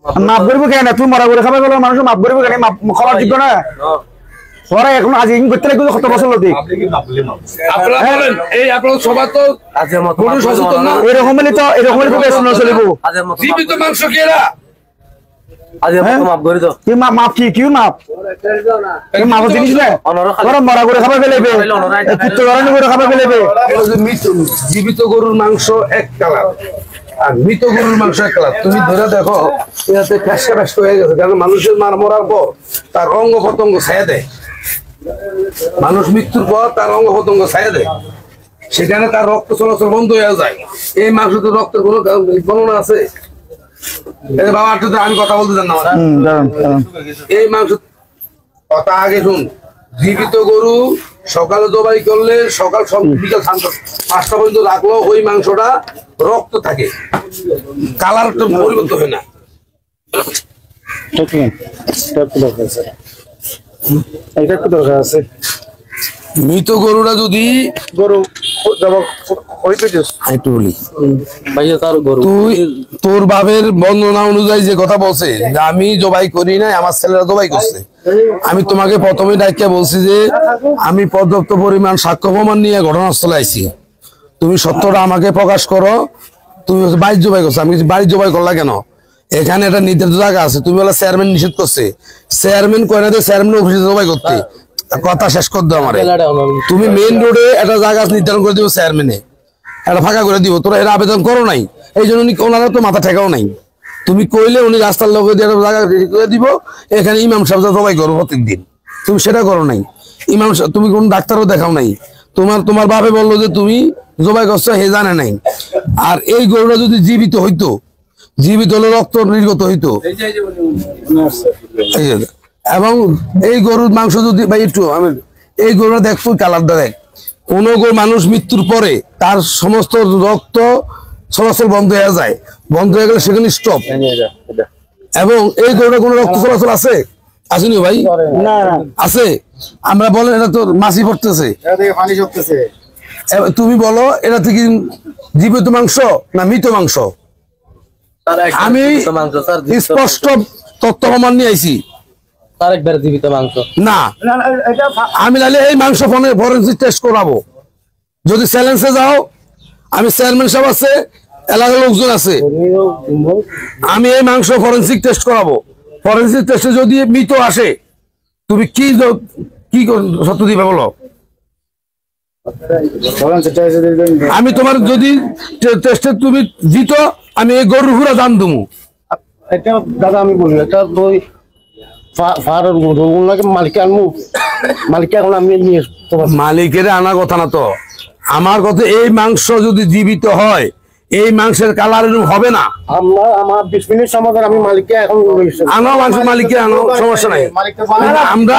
মাপ করবো কেন? তুই মরা করে খাবে বলো, মানুষ মাপ করবো কেন? খাবার যোগ্য না ওরা এখন আজ ইং করতে লাগবে কত বছর লতি এরকম হলে তো চলিব। জীবিত মাংস কেরা মাপ কি কি মাপ মাপ জিনিস না মরা করে খাবার ফেলেবে, করে খাবার ফেলেবে। জীবিত গরুর মাংস এক কালার আর মৃত গরুর মাংস এক কালার। তুমি ধরে দেখো এটাতে ফ্যাসকা ফ্যাসকা হয়ে গেছে, কারণ মানুষের মরার পর তার অঙ্গ প্রত্যঙ্গ ছায়া দেয়। মানুষ মৃত্যুর পর তার অঙ্গ প্রত্যঙ্গ ছায়া দেয়, সেখানে তার রক্ত চলাচল বন্ধ হয়ে যায়। এই মাংস তো রক্তের কোনো গণনা আছে? বাবা আমি কথা বলতে চান না, এই মাংস কথা আগে শুন। জীবিত গরু সকালে জবাই করলে সকাল বিকাল 5টা পর্যন্ত রাখলো, ওই মাংসটা রক্ত থাকে, কালারটা পরিবর্তন হয় না। মৃত গরুটা যদি তোর বাপের বর্ণনা অনুযায়ী যে কথা বলছে যে আমি জবাই করি নাই, আমার ছেলেরা জবাই করছে, আমি তোমাকে প্রথমে ডাকিয়া বলছি যে আমি পর্যাপ্ত পরিমাণ সাক্ষ্য প্রমাণ নিয়ে ঘটনাস্থলে আইছি, তুমি সত্যটা আমাকে প্রকাশ করো। তুমি বাড়ির জবাই করছো, আমি বাড়ির জবাই করলা কেন? এখানে একটা নির্ধারিত জায়গা আছে, তুমি বলে চেয়ারম্যান নিষেধ করছে, চেয়ারম্যান কয় না যে চেয়ারম্যান অফিসে জবাই করতে। কথা শেষ করে দাও আমার, তুমি মেইন রোডে একটা জায়গা নির্ধারণ করে দিব, চেয়ারম্যানে একটা ফাঁকা করে দিব, তোরা এরা আবেদন করো নাই, এই জন্য ওনারা তো মাথা ঠেকাও নাই। তুমি কইলে উনি রাস্তার লোকে দিয়ে একটা জায়গা করে দিব, এখানে ইমাম সাহেব জবাই করো প্রত্যেকদিন, তুমি সেটা করো নাই। ইমাম সাহেব তুমি কোন ডাক্তারও দেখাও নাই, তোমার বাপে বললো যে তুমি জবাই করছো, হে জানে নাই। আর এই গরুটা যদি জীবিত হইতো, জীবিত হলে রক্ত নির্গত হইতো, এবং এই গরুর মাংস যদি ভাই একটু আমি এই গরুটা দেখতো কালারটা দেখ, কোন মানুষ মৃত্যুর পরে তার সমস্ত রক্ত চলাচল বন্ধ হয়ে যায়, বন্ধ হয়ে গেলে সেখানে স্টপ। এবং এই গরুটা কোনো রক্ত চলাচল আছে আসেনি ভাই? আছে? আমরা বলেন এটা তো মাছি পড়তেছে, তুমি বলো এটা থেকে জীবিত মাংস না মৃত মাংস? আমি স্পষ্ট তথ্য প্রমাণ নিয়ে আইছি জীবিত মাংস না। আমি নাহলে এই মাংস ফরেনসিক টেস্ট করাবো। যদি চ্যালেঞ্জে যাও, আমি চেয়ারম্যান সাহেব আছে, এলাকার লোকজন আছে, আমি এই মাংস ফরেনসিক টেস্ট করাবো। ফরেনসিক টেস্টে যদি মৃত আসে, তুমি কি সত্য দিবে বলো? আমি তোমার যদি টেস্টে তুমি জিতো, আমি এই গরুর হুরা দাম দেবো। এটা দাদা আমি বলি, এটা মালিকের আনা কথা না তো, আমার কথা এই মাংস যদি জীবিত হয়, এই মাংসের কালার হবে না। আমার 20 মিনিট সমাধান, আমি মালিককে এখন আনো মাংস, মালিককে আনো, সমস্যা নাই। আমরা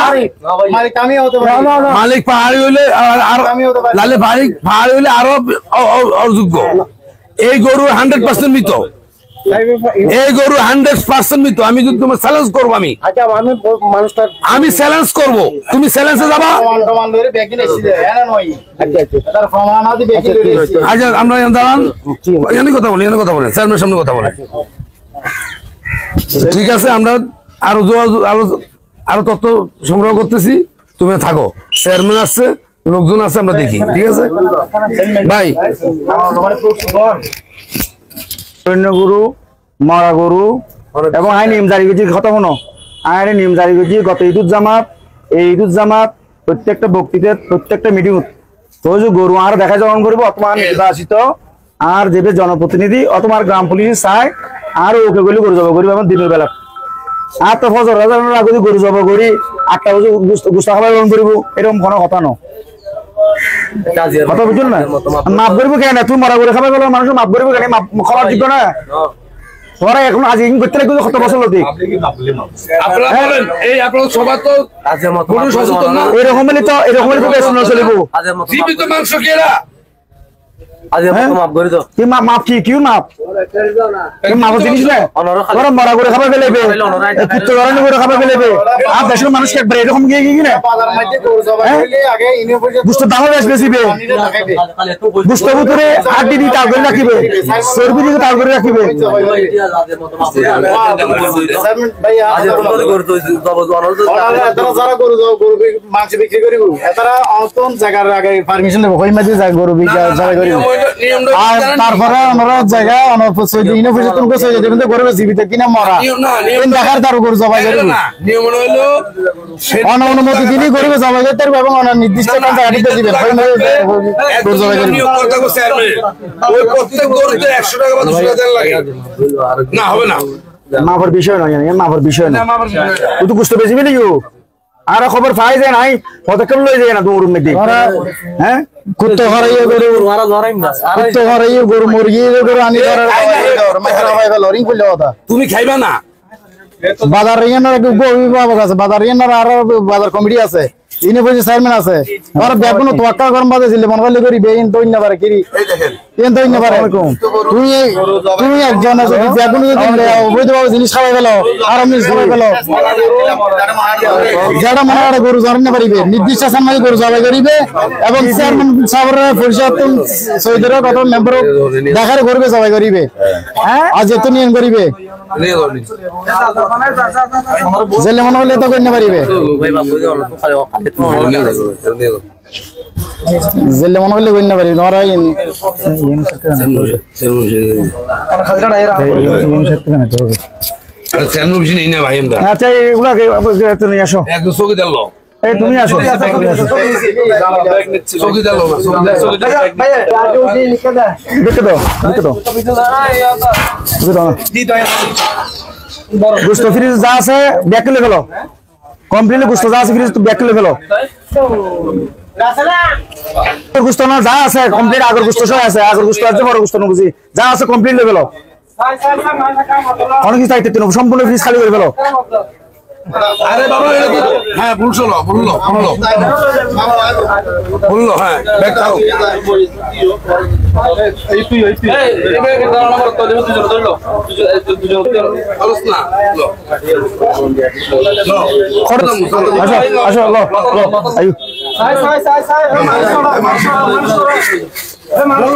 মালিক পাহাড়ি হইলে লালে পাহাড়ি হইলে আরো অযোগ্য। এই গরু 100% মৃত, এই গরু 100% মৃত। আমি যদি তোমার চ্যালেঞ্জ করবো, আমি চ্যালেঞ্জ করবো, তুমি চ্যালেঞ্জে যাবা। আচ্ছা আমরা দাঁড়ান, এখানে কথা বলি, কথা বলেন, চেয়ারম্যানের সামনে কথা বলেন। ঠিক আছে, আমরা আরো তথ্য সংগ্রহ করতেছি, তুমি থাকো। চেয়ারম্যান আসছে, লোকজন আছে, আমরা দেখি। ঠিক আছে ভাই? গরু মরা গরু এবং আই নিয়ম জারি করছি, কথা শোনো, আইনে নিয়ম জারি করছি গত ঈদুজ্জামাত, এই ঈদুজ্জামাত প্রত্যেকটা বক্তৃতার প্রত্যেকটা মিটিং গরু আর দেখা যাওয়ান করবো, অথবা নির্বাচিত আর যে জনপ্রতিনিধি অথবা গ্রাম পুলিশ চাই আর ওকে গলি গরু জবা করি আমার দিনের বেলা। আর তো ফজর আগে গরু জবা করি 8টা বাজে গুস্তা খাবার গ্রহণ করবো, এরকম কোনো কথা ন। কথা বুঝুন না, মাপ করবো কেন? তুই মরা করে খাবার বলো, মানুষ মাপ করবো কেন? খাবার যোগ্য না ওরা এখন আজ ইং করতে লাগবে কত বছর লতি। এরকম হলে তো চলিব। জীবিত মাংস কেরা আজ মাফ করে দাও কি মাপ কি মাপ মাপ জিনিস না ওরা মরা করে খাবার ফেলেবে কুত্ত ধরনের করে খাবার ফেলেবে আর দেশের মানুষ একবার এরকম গিয়ে কি না বুঝতে দাম বেশিবে বুঝতে ভিতরে হাড্ডি দিয়ে তার করে রাখিবে চর্বি দিয়ে তার করে রাখিবে মাছ বিক্রি করিব এতারা অন্তন জায়গার আগে পারমিশন নেব কই মাঝে জায়গা গরু বিক্রি করিব আর তারপরে আমরা জায়গা অনপসই দিন পয়সা তুমি কই যাবে কিন্তু গরু জীবিত কিনা মরা তিন টাকার তার গরু জবাই করিব নিয়ম হলো অনুমতি দিলি গরু জবাই করতে পারবে এবং নির্দিষ্ট কোন জায়গা দিতে দিবেন কই মাঝে গরু জবাই করিব ওই প্রত্যেক গরুতে 100 টাকা বা 200 টাকা লাগে না হবে না মাফর বিষয় নয় মাফর বিষয় না তুই তো বুঝতে পেরেছিস নাকি আর খবর পাই যায় নাই পদক্ষেপ লই যায় না তোমার মধ্যে হ্যাঁ কুত্তো হারাইয়ে গরু মারা ধরাই না কুত্তো হারাইয়ে গরু মুরগি গরু আনি ধরার মাইরা ভাই লরিং কইলো কথা তুমি খাইবা না বাজার ইয়ানার অভিভাবক আছে বাজার ইয়ানার আর বাজার কমিটি আছে ইনে বসে চেয়ারম্যান আছে আর বেগুন তোয়াক্কা গরম বাজে ছিল মন গলি করি বেইন তো ইন্না পারে কিরি ইন তো ইন্না পারে তুমি একজন যদি বেগুন যদি অবৈধভাবে জিনিস খাওয়াই গেল আর আমি খাওয়াই গেল যেটা মনে হয় গরু জড়ান না পারিবে নির্দিষ্ট স্থানে গরু জবাই করিবে এবং চেয়ারম্যান সাহেবের পরিষদ সৈয়দের কত মেম্বার দেখার করবে জবাই করিবে হ্যাঁ আজ এত নিয়ম করিবে জেলে মনে হলে তো করতে পারিবে জেলে মনে হলে করতে পারিবে নরাই আচ্ছা এগুলাকে নিয়ে আসো একদম চৌকি দিল এই তুমি আসো চৌকি দিল দেখে দাও গুস্ত ফ্রিজ যা আছে ব্যাক করে ফেলো কমপ্লিটলি গুস্ত যা আছে ফ্রিজ ব্যাক করে ফেলো গুস্ত না যা আছে কমপ্লিট আগের গুস্ত সব আছে আগের গুস্ত আছে বড় গুস্ত না বুঝি যা আছে কমপ্লিট লে ফেলো অনেক কিছু চাইতে সম্পূর্ণ ফ্রিজ খালি করে ফেলো আরে বাবা হ্যাঁ বললো হ্যাঁ ব্যাগ খাও আসো লো আয়ু মাত্র